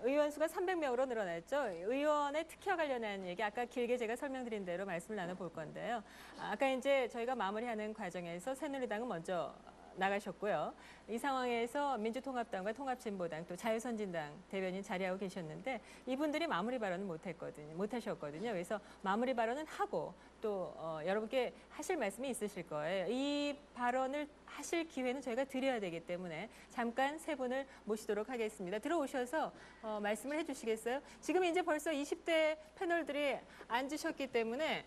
의원 수가 300명으로 늘어났죠. 의원의 특혜와 관련한 얘기 아까 길게 제가 설명드린 대로 말씀을 나눠볼 건데요. 아까 이제 저희가 마무리하는 과정에서 새누리당은 먼저 나가셨고요. 이 상황에서 민주통합당과 통합진보당 또 자유선진당 대변인 자리하고 계셨는데 이분들이 마무리 발언을 못하셨거든요. 그래서 마무리 발언은 하고 또 여러분께 하실 말씀이 있으실 거예요. 이 발언을 하실 기회는 저희가 드려야 되기 때문에 잠깐 세 분을 모시도록 하겠습니다. 들어오셔서 말씀을 해주시겠어요? 지금 이제 벌써 20대 패널들이 앉으셨기 때문에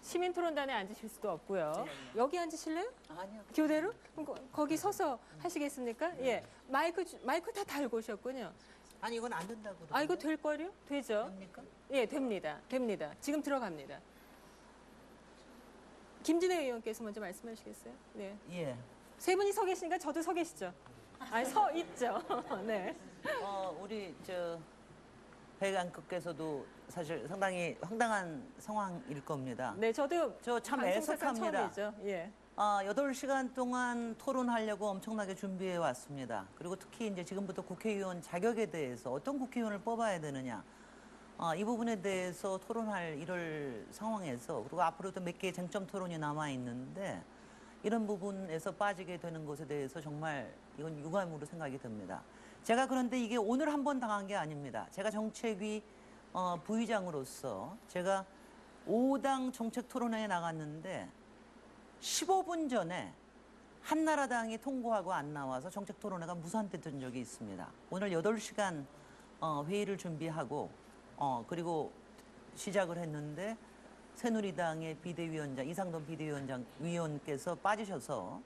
시민토론단에 앉으실 수도 없고요. 여기 앉으실래요? 아니요. 교대로? 그럼 거기 서서 하시겠습니까? 예. 마이크 다 달고 오셨군요. 아니 이건 안 된다고. 아, 이거 될걸요? 되죠? 됩니까? 예, 됩니다. 됩니다. 지금 들어갑니다. 김진애 의원께서 먼저 말씀하시겠어요? 네. 예. 세 분이 서 계시니까 저도 서 계시죠? 아니, 서 있죠. 네. 우리 배강급께서도 사실 상당히 황당한 상황일 겁니다. 네, 저도 저 참 방송사상 애석합니다. 처음이죠. 예. 8시간 동안 토론하려고 엄청나게 준비해 왔습니다. 그리고 특히 이제 지금부터 국회의원 자격에 대해서 어떤 국회의원을 뽑아야 되느냐. 이 부분에 대해서 토론할 이럴 상황에서 그리고 앞으로도 몇 개의 쟁점 토론이 남아 있는데 이런 부분에서 빠지게 되는 것에 대해서 정말 이건 유감으로 생각이 듭니다. 제가 그런데 이게 오늘 한 번 당한 게 아닙니다. 제가 정책위 부의장으로서 제가 5당 정책 토론회에 나갔는데 15분 전에 한나라당이 통고하고 안 나와서 정책 토론회가 무산됐던 적이 있습니다. 오늘 8시간 회의를 준비하고 그리고 시작을 했는데 새누리당의 비대위원장 이상돈 위원께서 빠지셔서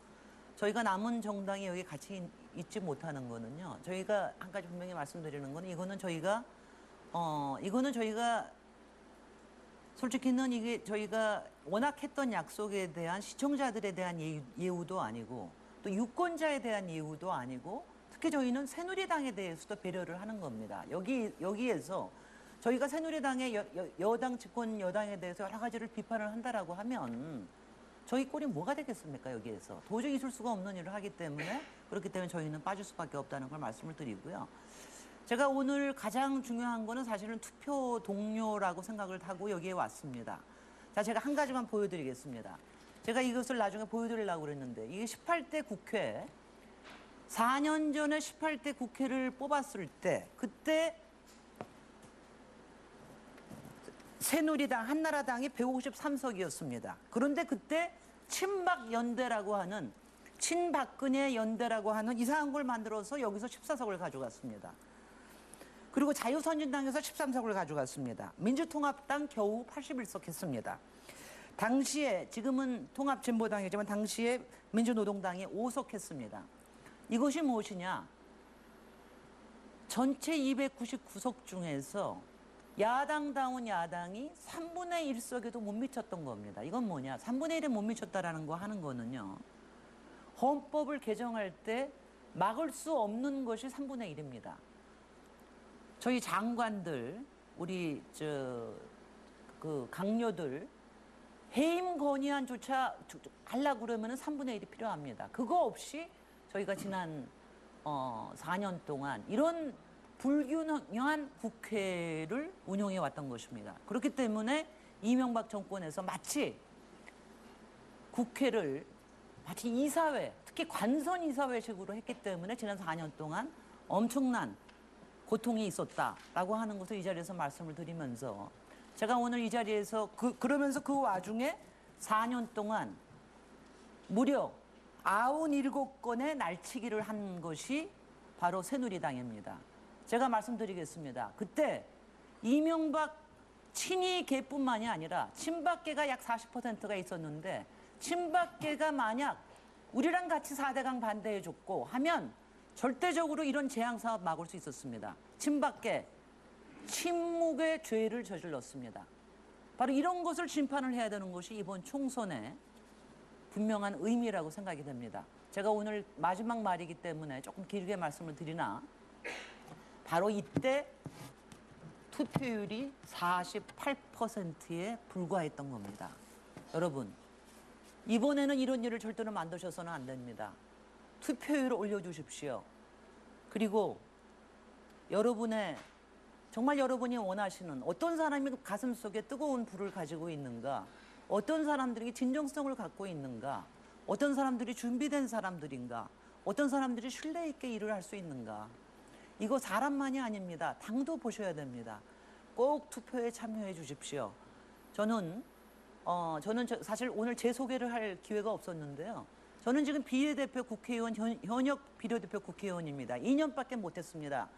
저희가 남은 정당이 여기 같이 있지 못하는 거는요. 저희가 한 가지 분명히 말씀드리는 거는 이거는 저희가 솔직히는 이게 저희가 워낙 했던 약속에 대한 시청자들에 대한 예우도 아니고 또 유권자에 대한 예우도 아니고 특히 저희는 새누리당에 대해서도 배려를 하는 겁니다. 여기에서 저희가 새누리당의 여당 집권 여당에 대해서 여러 가지를 비판을 한다라고 하면 저희 꼴이 뭐가 되겠습니까? 여기에서 도저히 있을 수가 없는 일을 하기 때문에 그렇기 때문에 저희는 빠질 수밖에 없다는 걸 말씀을 드리고요. 제가 오늘 가장 중요한 거는 사실은 투표 동료라고 생각을 하고 여기에 왔습니다. 자, 제가 한 가지만 보여드리겠습니다. 제가 이것을 나중에 보여드리려고 그랬는데 이게 18대 국회 4년 전에 18대 국회를 뽑았을 때 그때 새누리당, 한나라당이 153석이었습니다. 그런데 그때 친박연대라고 하는 친박근혜 연대라고 하는 이상한 걸 만들어서 여기서 14석을 가져갔습니다. 그리고 자유선진당에서 13석을 가져갔습니다. 민주통합당 겨우 81석 했습니다. 당시에 지금은 통합진보당이지만 당시에 민주노동당이 5석 했습니다. 이것이 무엇이냐? 전체 299석 중에서 야당다운 야당이 3분의 1석에도 못 미쳤던 겁니다. 이건 뭐냐? 3분의 1에 못 미쳤다라는 거 하는 거는요. 헌법을 개정할 때 막을 수 없는 것이 3분의 1입니다. 저희 장관들, 우리 강요들 해임 건의안조차 하려고 그러면 3분의 1이 필요합니다. 그거 없이 저희가 지난 4년 동안 이런 불균형한 국회를 운영해 왔던 것입니다. 그렇기 때문에 이명박 정권에서 마치 국회를 마치 이사회, 특히 관선 이사회식으로 했기 때문에 지난 4년 동안 엄청난 고통이 있었다라고 하는 것을 이 자리에서 말씀을 드리면서 제가 오늘 이 자리에서 그러면서 그 와중에 4년 동안 무려 97건의 날치기를 한 것이 바로 새누리당입니다. 제가 말씀드리겠습니다. 그때 이명박 친이계뿐만이 아니라 친박계가 약 40%가 있었는데 친박계가 만약 우리랑 같이 4대강 반대해줬고 하면 절대적으로 이런 재앙사업 막을 수 있었습니다. 친박계 침묵의 죄를 저질렀습니다. 바로 이런 것을 심판을 해야 되는 것이 이번 총선의 분명한 의미라고 생각이 됩니다. 제가 오늘 마지막 말이기 때문에 조금 길게 말씀을 드리나 바로 이때 투표율이 48%에 불과했던 겁니다. 여러분, 이번에는 이런 일을 절대로 만드셔서는 안 됩니다. 투표율을 올려주십시오. 그리고 여러분의 정말 여러분이 원하시는 어떤 사람이 가슴 속에 뜨거운 불을 가지고 있는가, 어떤 사람들이 진정성을 갖고 있는가, 어떤 사람들이 준비된 사람들인가, 어떤 사람들이 신뢰 있게 일을 할 수 있는가. 이거 사람만이 아닙니다. 당도 보셔야 됩니다. 꼭 투표에 참여해 주십시오. 저는 사실 오늘 제 소개를 할 기회가 없었는데요. 저는 지금 비례대표 국회의원, 현역 비례대표 국회의원입니다. 2년밖에 못했습니다.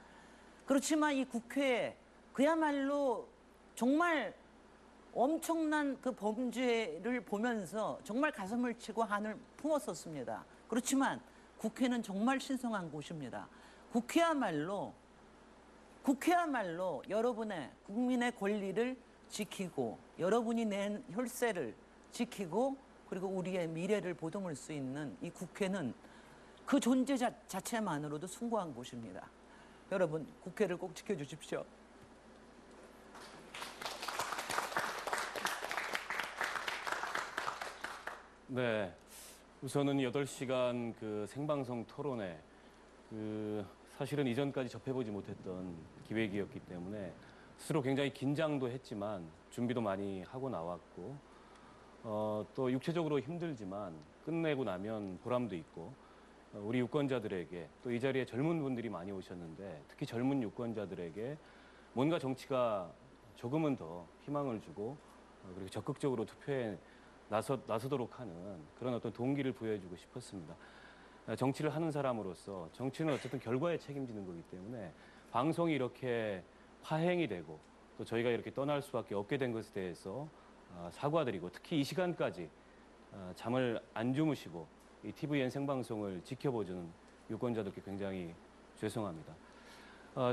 그렇지만 이 국회에 그야말로 정말 엄청난 그 범죄를 보면서 정말 가슴을 치고 한을 품었었습니다. 그렇지만 국회는 정말 신성한 곳입니다. 국회야말로 여러분의 국민의 권리를 지키고 여러분이 낸 혈세를 지키고 그리고 우리의 미래를 보듬을 수 있는 이 국회는 그 존재 자체만으로도 숭고한 곳입니다. 여러분 국회를 꼭 지켜주십시오. 네, 우선은 8시간 그 생방송 토론회 사실은 이전까지 접해보지 못했던 기획이었기 때문에 스스로 굉장히 긴장도 했지만 준비도 많이 하고 나왔고 또 육체적으로 힘들지만 끝내고 나면 보람도 있고 우리 유권자들에게 또 이 자리에 젊은 분들이 많이 오셨는데 특히 젊은 유권자들에게 뭔가 정치가 조금은 더 희망을 주고 그리고 적극적으로 투표에 나서도록 하는 그런 어떤 동기를 부여해주고 싶었습니다. 정치를 하는 사람으로서 정치는 어쨌든 결과에 책임지는 거기 때문에 방송이 이렇게 파행이 되고 또 저희가 이렇게 떠날 수밖에 없게 된 것에 대해서 사과드리고 특히 이 시간까지 잠을 안 주무시고 이 TVN 생방송을 지켜보는 유권자들께 굉장히 죄송합니다.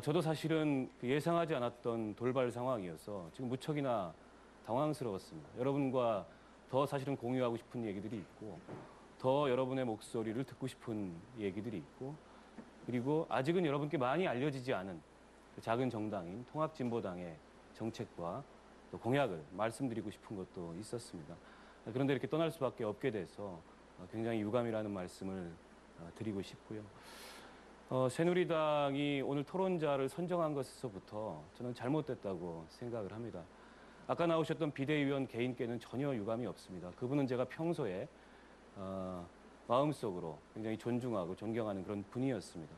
저도 사실은 예상하지 않았던 돌발 상황이어서 지금 무척이나 당황스러웠습니다. 여러분과 더 사실은 공유하고 싶은 얘기들이 있고 더 여러분의 목소리를 듣고 싶은 얘기들이 있고 그리고 아직은 여러분께 많이 알려지지 않은 그 작은 정당인 통합진보당의 정책과 또 공약을 말씀드리고 싶은 것도 있었습니다. 그런데 이렇게 떠날 수밖에 없게 돼서 굉장히 유감이라는 말씀을 드리고 싶고요. 새누리당이 오늘 토론자를 선정한 것에서부터 저는 잘못됐다고 생각을 합니다. 아까 나오셨던 비대위원 개인께는 전혀 유감이 없습니다. 그분은 제가 평소에 마음속으로 굉장히 존중하고 존경하는 그런 분이었습니다.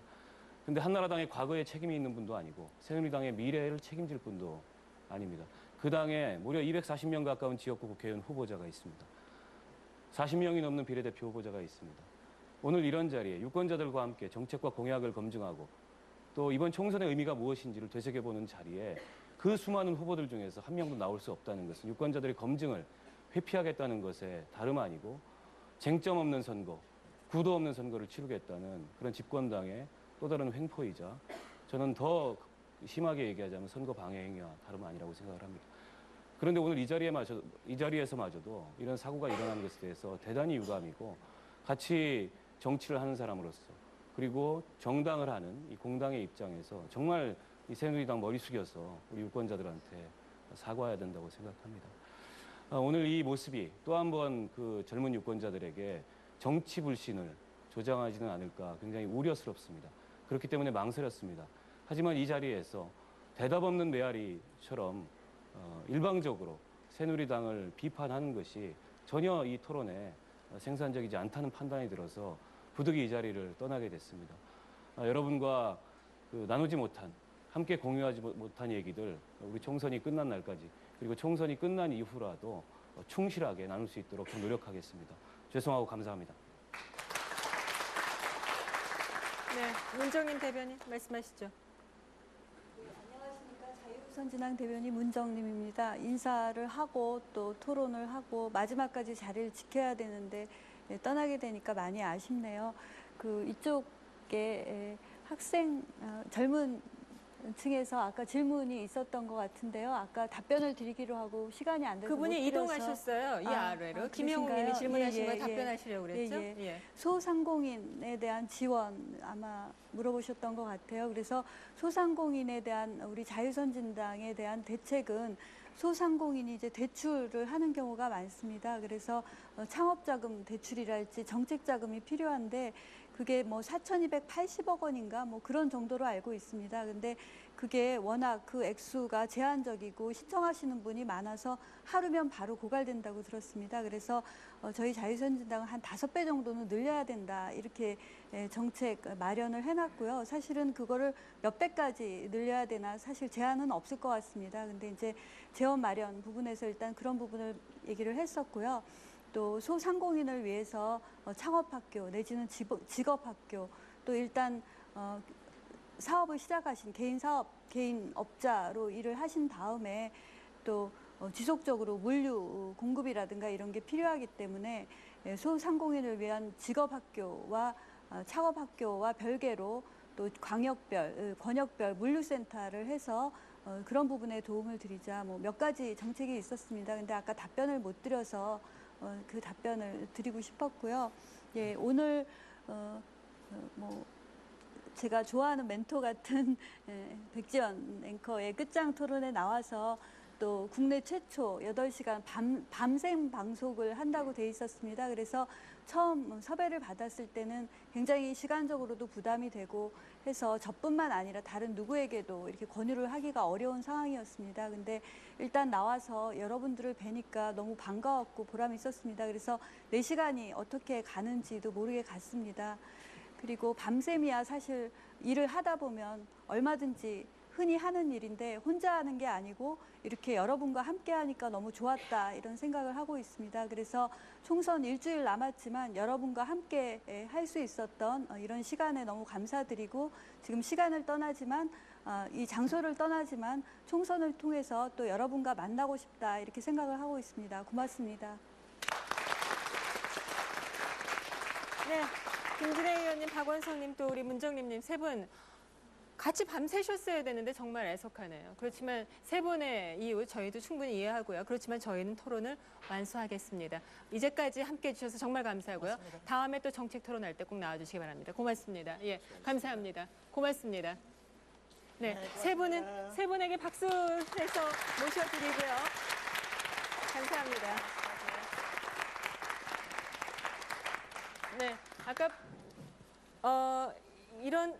근데 한나라당의 과거에 책임이 있는 분도 아니고 새누리당의 미래를 책임질 분도 아닙니다. 그 당에 무려 240명 가까운 지역구 국회의원 후보자가 있습니다. 40명이 넘는 비례대표 후보자가 있습니다. 오늘 이런 자리에 유권자들과 함께 정책과 공약을 검증하고 또 이번 총선의 의미가 무엇인지를 되새겨보는 자리에 그 수많은 후보들 중에서 한 명도 나올 수 없다는 것은 유권자들의 검증을 회피하겠다는 것에 다름 아니고 쟁점 없는 선거, 구도 없는 선거를 치르겠다는 그런 집권당의 또 다른 횡포이자 저는 더 심하게 얘기하자면 선거 방해 행위와 다름 아니라고 생각을 합니다. 그런데 오늘 이 자리에서마저도 이런 사고가 일어나는 것에 대해서 대단히 유감이고 같이 정치를 하는 사람으로서 그리고 정당을 하는 이 공당의 입장에서 정말 이 새누리당 머리 숙여서 우리 유권자들한테 사과해야 된다고 생각합니다. 오늘 이 모습이 또 한 번 그 젊은 유권자들에게 정치 불신을 조장하지는 않을까 굉장히 우려스럽습니다. 그렇기 때문에 망설였습니다. 하지만 이 자리에서 대답 없는 메아리처럼 일방적으로 새누리당을 비판하는 것이 전혀 이 토론에 생산적이지 않다는 판단이 들어서 부득이 이 자리를 떠나게 됐습니다. 여러분과 나누지 못한 함께 공유하지 못한 얘기들 우리 총선이 끝난 날까지 그리고 총선이 끝난 이후라도 충실하게 나눌 수 있도록 좀 노력하겠습니다. 죄송하고 감사합니다. 네, 문정인 대변인 말씀하시죠. 안녕하십니까. 자유선진당 대변인 문정림입니다. 인사를 하고 또 토론을 하고 마지막까지 자리를 지켜야 되는데 떠나게 되니까 많이 아쉽네요. 이쪽에 젊은 층에서 아까 질문이 있었던 것 같은데요. 아까 답변을 드리기로 하고 시간이 안 돼서 그분이 못 드려서. 이동하셨어요. 이 아래로. 김영욱 그러신가요? 님이 질문하신 예, 거에 예, 답변하시려고 그랬죠? 예, 예. 소상공인에 대한 지원 아마 물어보셨던 것 같아요. 그래서 소상공인에 대한 우리 자유선진당에 대한 대책은 소상공인이 이제 대출을 하는 경우가 많습니다. 그래서 창업자금 대출이랄지 정책자금이 필요한데 그게 뭐 4,280억 원인가 뭐 그런 정도로 알고 있습니다. 근데 그게 워낙 그 액수가 제한적이고 신청하시는 분이 많아서 하루면 바로 고갈된다고 들었습니다. 그래서 저희 자유선진당은 한 5배 정도는 늘려야 된다 이렇게 정책 마련을 해놨고요. 사실은 그거를 몇 배까지 늘려야 되나 사실 제한은 없을 것 같습니다. 근데 이제 재원 마련 부분에서 일단 그런 부분을 얘기를 했었고요. 또 소상공인을 위해서 창업학교 내지는 직업학교 또 일단 사업을 시작하신 개인업자로 일을 하신 다음에 또 지속적으로 물류 공급이라든가 이런 게 필요하기 때문에 소상공인을 위한 직업학교와 창업학교와 별개로 또 권역별 물류센터를 해서 그런 부분에 도움을 드리자 뭐 몇 가지 정책이 있었습니다. 근데 아까 답변을 못 드려서 그 답변을 드리고 싶었고요. 예, 오늘 뭐 제가 좋아하는 멘토 같은 백지연 앵커의 끝장 토론에 나와서 또 국내 최초 8시간 밤샘 방송을 한다고 돼 있었습니다. 그래서 처음 섭외를 받았을 때는 굉장히 시간적으로도 부담이 되고 해서 저뿐만 아니라 다른 누구에게도 이렇게 권유를 하기가 어려운 상황이었습니다. 근데 일단 나와서 여러분들을 뵈니까 너무 반가웠고 보람이 있었습니다. 그래서 4시간이 어떻게 가는지도 모르게 갔습니다. 그리고 밤샘이야 사실 일을 하다 보면 얼마든지 흔히 하는 일인데 혼자 하는 게 아니고 이렇게 여러분과 함께 하니까 너무 좋았다 이런 생각을 하고 있습니다. 그래서 총선 일주일 남았지만 여러분과 함께 할 수 있었던 이런 시간에 너무 감사드리고 지금 시간을 떠나지만 이 장소를 떠나지만 총선을 통해서 또 여러분과 만나고 싶다 이렇게 생각을 하고 있습니다. 고맙습니다. 네, 김진애 의원님, 박원성님, 또 우리 문정림님 세 분 같이 밤새셨어야 되는데 정말 애석하네요. 그렇지만 세 분의 이유 저희도 충분히 이해하고요. 그렇지만 저희는 토론을 완수하겠습니다. 이제까지 함께해 주셔서 정말 감사하고요. 고맙습니다. 다음에 또 정책 토론할 때 꼭 나와주시기 바랍니다. 고맙습니다. 예, 감사합니다. 고맙습니다. 네, 세 분에게 박수 해서 모셔드리고요. 감사합니다. 네, 아까 이런